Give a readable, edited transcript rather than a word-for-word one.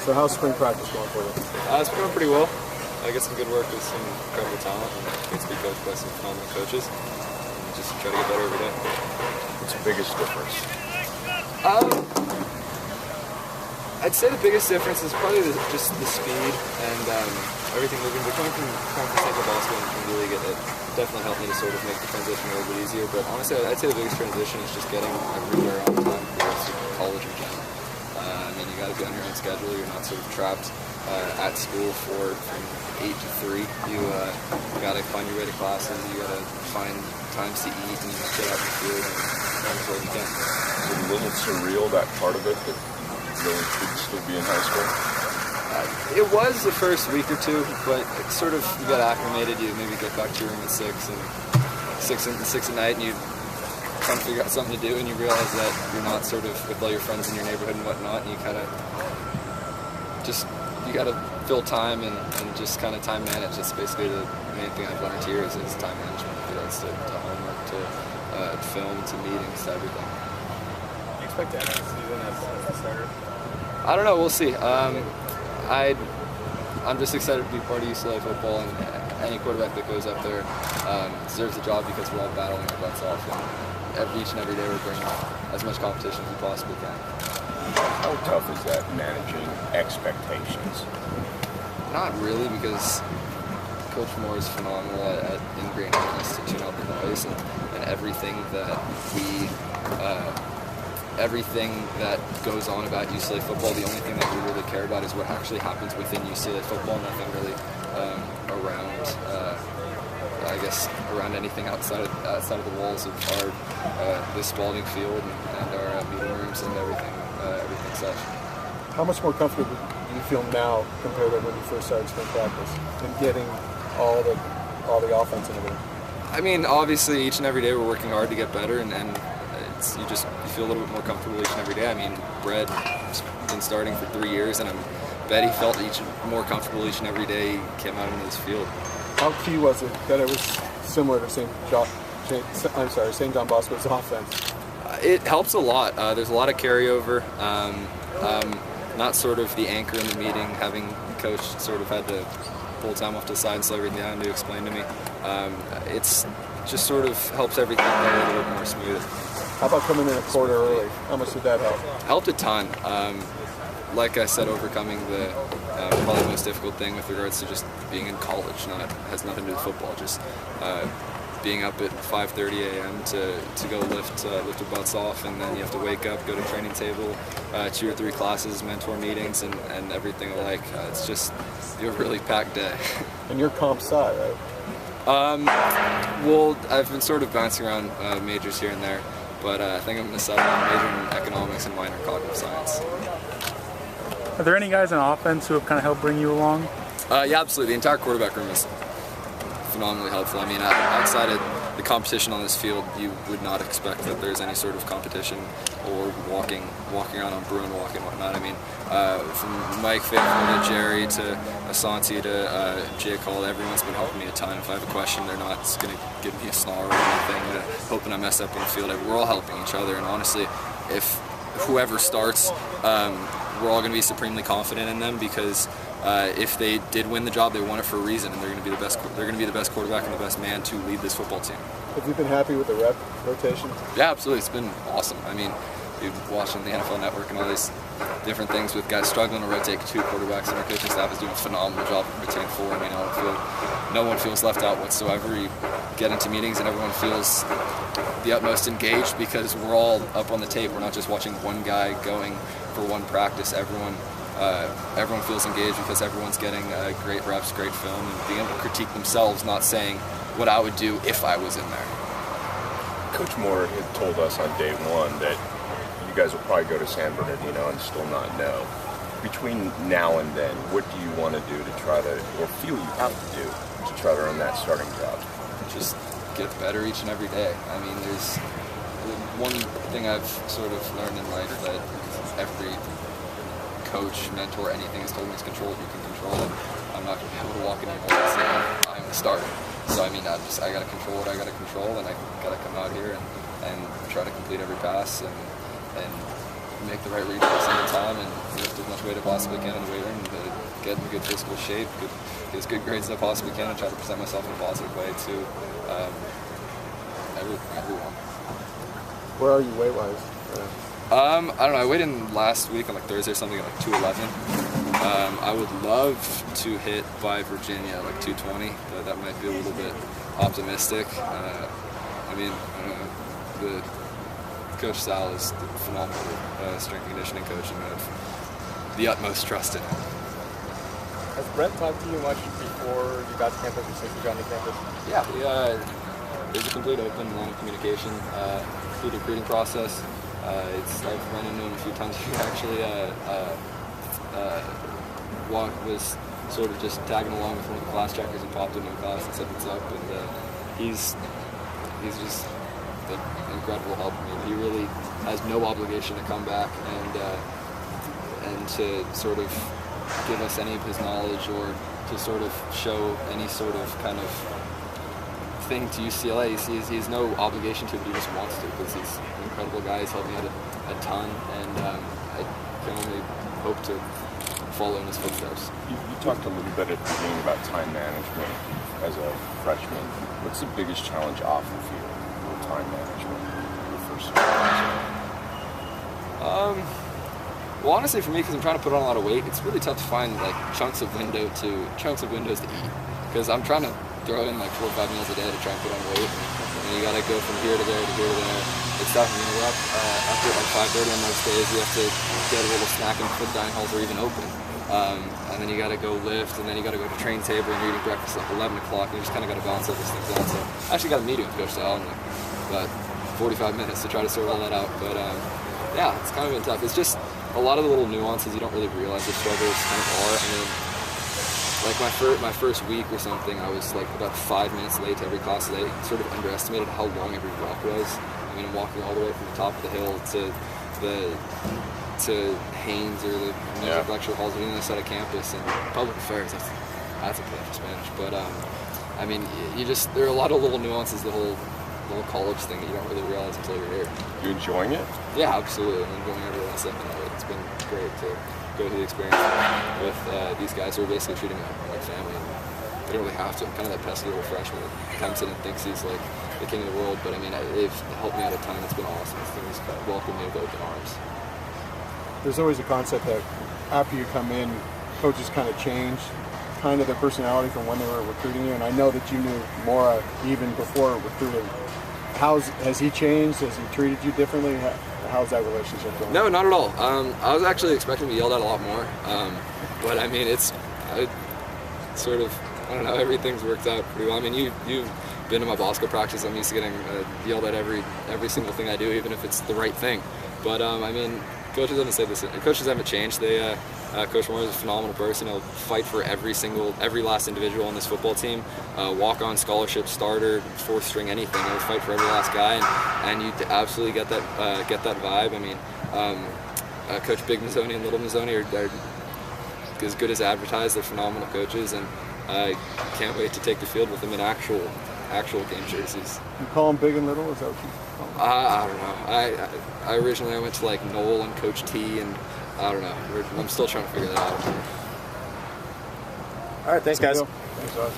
So how's spring practice going for you? It's been going pretty well. I get some good work with some incredible talent and get to be coached by some phenomenal coaches. And just try to get better every day. What's the biggest difference? I'd say the biggest difference is probably just the speed and everything moving. But coming from Central Boston and from the league, it definitely helped me to sort of make the transition a little bit easier. But honestly, I'd say the biggest transition is just getting everywhere on time for the rest of college again. I mean, you got to be on your own schedule. You're not sort of trapped at school from 8 to 3. You got to find your way to classes. You got to find times to eat, and you got to get out in the field and run as well as you can. Is it a little surreal, that part of it, that you really should still be in high school? It was the first week or two, but it sort of, you got acclimated. You maybe get back to your room at 6 at night, and you trying to figure out something to do, and you realize that you're not sort of with all your friends in your neighborhood and whatnot, and you kind of just, you got to fill time and just kind of time manage. That's basically the main thing I've learned here is time management. It's to homework, to film, to meetings, to everything. Do you expect to have a season as the starter? I don't know, we'll see. I'm just excited to be part of UCLA football, and any quarterback that goes up there deserves a job because we're all battling our butts off. And each and every day we're bringing as much competition as we possibly can. How tough is that, managing expectations? Not really, because Coach Moore is phenomenal at ingraining us to tune out the noise and everything that everything that goes on about UCLA football. The only thing that we really care about is what actually happens within UCLA football. Nothing really around anything outside of the walls of our this Spalding field and our meeting rooms and everything such. How much more comfortable do you feel now compared to when you first started spring practice and getting all the offense into it? I mean, obviously, each and every day we're working hard to get better, and you feel a little bit more comfortable each and every day. I mean, Brett's been starting for 3 years, and I bet he felt more comfortable each and every day he came out into this field. How key was it that it was similar to St. John Bosco's offense? It helps a lot. There's a lot of carryover. Not sort of the anchor in the meeting, having the coach sort of had to pull time off to the side and slow everything down to explain to me. It's just sort of helps everything go a little bit more smooth. How about coming in a quarter early? How much did that help? Helped a ton. Like I said, overcoming the probably the most difficult thing with regards to just being in college. Has nothing to do with football. Just being up at 5:30 a.m. to go lift your butts off, and then you have to wake up, go to training table, 2 or 3 classes, mentor meetings, and everything alike. It's just a really packed day. And you're comp sci, right? Well, I've been sort of bouncing around majors here and there, but I think I'm going to settle on major in economics and minor in cognitive science. Are there any guys on offense who have kind of helped bring you along? Yeah, absolutely. The entire quarterback room is phenomenally helpful. I mean, outside of the competition on this field, you would not expect that there's any sort of competition or walking around on Bruin walk and whatnot. I mean, from Mike Faithful to Jerry to Asante to Jay Cole, everyone's been helping me a ton. If I have a question, they're not going to give me a snarl or anything, hoping I mess up on the field. We're all helping each other, and honestly, if whoever starts, we're all going to be supremely confident in them because if they did win the job, they won it for a reason, and they're going to be the best. They're going to be the best quarterback and the best man to lead this football team. Have you been happy with the rep rotation? Yeah, absolutely. It's been awesome. I mean, watching the NFL Network and all these different things with guys struggling to rotate 2 quarterbacks, and our coaching staff is doing a phenomenal job of rotating 4. I mean, no one feels left out whatsoever. You get into meetings and everyone feels the utmost engaged because we're all up on the tape. We're not just watching one guy going for one practice. Everyone feels engaged because everyone's getting great reps, great film, and being able to critique themselves, not saying what I would do if I was in there. Coach Moore had told us on day 1 that you guys will probably go to San Bernardino and still not know. Between now and then, what do you want to do to try to, or feel you have to do, to try to earn that starting job? Just get better each and every day. I mean, there's one thing I've sort of learned in life that every coach, mentor, anything has told me is control what you can control. I'm not going to be able to walk in and say I'm the starter. So I mean, I got to control what I got to control, and I got to come out here and try to complete every pass and make the right read every single time and lift as much weight as I possibly can in the weight room to get in good physical shape, get as good grades as I possibly can, and try to present myself in a positive way to everyone. Where are you weight-wise? I don't know. I weighed in last week on like Thursday or something at like 211. I would love to hit by Virginia like 220, but that might be a little bit optimistic. I mean, the Coach Sal is a phenomenal strength and conditioning coach, and I have the utmost trust in him. Has Brett talked to you much before you got to campus or since you got to campus? Yeah, there's a complete open line of communication through the recruiting process. I've run into him a few times. He actually was sort of just tagging along with one of the class checkers and popped into a class and said what's up. And he's just an incredible help. I mean, he really has no obligation to come back and to sort of give us any of his knowledge or to sort of show any sort of kind of thing to UCLA. He has no obligation to, but he just wants to because he's an incredible guy. He's helped me out a ton, and I can only hope to follow in his footsteps. You talked a little bit at the beginning about time management as a freshman. What's the biggest challenge off the field with time management your first year? Well, honestly, for me, because I'm trying to put on a lot of weight, it's really tough to find like chunks of windows to eat. Because I'm trying to throw in like 4 or 5 meals a day to try and put on weight, and you gotta go from here to there to here to there. It's tough. I mean, we're up after like 5:30 on most days. You have to get a little snack before the dining halls are even open, and then you gotta go lift, and then you gotta go to train table, and you're eating breakfast at 11 o'clock, and you just kind of gotta balance all these things out. So I actually got a meeting with Coach Sal in like about 45 minutes to try to sort all that out. But yeah, it's kind of been tough. It's just a lot of the little nuances you don't really realize the struggles kind of are. I mean, like my first week or something, I was like about 5 minutes late to every class. They sort of underestimated how long every walk was. I mean, I'm walking all the way from the top of the hill to Haynes or the music lecture halls on the other side of campus, and public affairs. That's a play for Spanish. But I mean, there are a lot of little nuances, the whole college thing that you don't really realize until you're here. You enjoying it? Yeah, absolutely. I'm enjoying every last second of it. It's been great to go through the experience with these guys who are basically treating me like family. They don't really have to. I'm kind of that pesky little freshman that comes in and thinks he's like the king of the world, but I mean, they've helped me out a ton. It's been awesome. Things welcomed me with open arms. There's always a concept that after you come in, coaches kind of change kind of their personality from when they were recruiting you, and I know that you knew Mora even before recruiting. Has he changed? Has he treated you differently? How's that relationship going? No, not at all. I was actually expecting to be yelled at a lot more, but I mean, I don't know, everything's worked out pretty well. I mean, you've been to my Bosco practice. I'm used to getting yelled at every single thing I do, even if it's the right thing. But I mean, coaches haven't changed. Coach Moore is a phenomenal person. He'll fight for every last individual on this football team. Walk-on, scholarship, starter, fourth string, anything. He'll fight for every last guy, and you absolutely get that vibe. I mean, Coach Big Mazzoni and Little Mazzoni are as good as advertised. They're phenomenal coaches, and I can't wait to take the field with them in actual game jerseys. You call them Big and Little? Is that what you call them? I don't know. I originally went to like Noel and Coach T, and I don't know. I'm still trying to figure that out. All right, thanks, guys. Thanks, Josh.